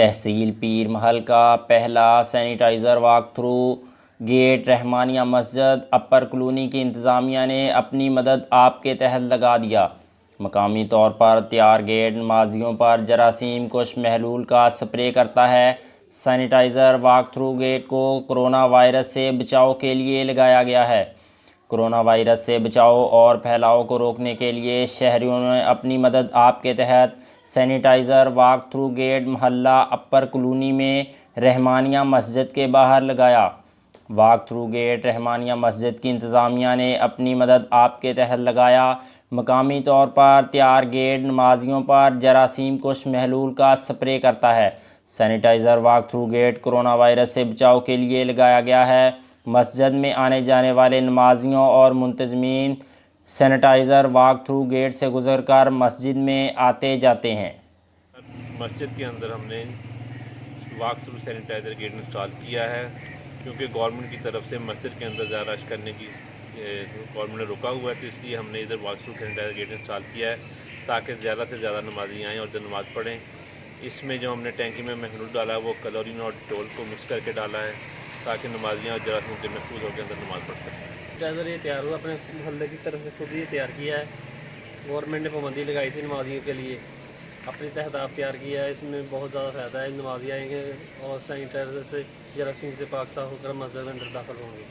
तहसील पीर महल का पहला sanitizer walk through gate Rahmania मस्जिद अपर कॉलोनी की इंतज़ामिया ने अपनी मदद आपके तहत लगा दिया। मकामी तौर पर तैयार गेट नमाजियों पर जरासीम कुश महलूल का स्प्रे करता है। सैनिटाइज़र वॉक थ्रू गेट को कोरोना वायरस से बचाव के लिए लगाया गया है। कोरोना वायरस से बचाव और फैलाव को रोकने के लिए शहरियों ने अपनी मदद आपके तहत सैनिटाइज़र वॉक थ्रू गेट मोहल्ला अपर कॉलोनी में रहमानिया मस्जिद के बाहर लगाया। वॉक थ्रू गेट रहमानिया मस्जिद की इंतज़ामिया ने अपनी मदद आपके तहत लगाया। मकामी तौर पर तैयार गेट नमाजियों पर जरासीम कुश महलूल का स्प्रे करता है। Sanitizer walk through gate coronavirus से बचाव के लिए लगाया गया है। मस्जिद में आने जाने वाले नमाजियों और मुंतज़मीन सैनिटाइज़र वॉक थ्रू गेट से गुजरकर मस्जिद में आते जाते हैं। मस्जिद के अंदर हमने walk through sanitizer gate install किया है, क्योंकि गवर्नमेंट की तरफ से मस्जिद के अंदर ज़्यादा रश करने की गवर्नमेंट ने रोका हुआ है, तो इसलिए हमने इधर walk through sanitizer gate install किया है ताकि ज़्यादा से ज़्यादा नमाजी आएँ और जो नमाज़ पढ़ें। इसमें जो हमने टैंकी में महलूल डाला है वो क्लोरीन और डेटॉल को मिक्स करके डाला है ताकि नमाजियाँ और जरासीम से महफूज होकर अंदर नमाज़ पढ़ सकें। सैनिटाइज़र ये तैयार हुआ अपने मोहल्ले की तरफ से, खुद ही तैयार किया है। गवर्नमेंट ने पाबंदी लगाई थी नमाजियों के लिए, अपनी तहदाब तैयार किया है। इसमें बहुत ज़्यादा फ़ायदा है, नमाजी आएंगे और सैनिटाइज़र से जरासीम से पाक साफ होकर मस्जिद में अंदर दाखिल होंगे।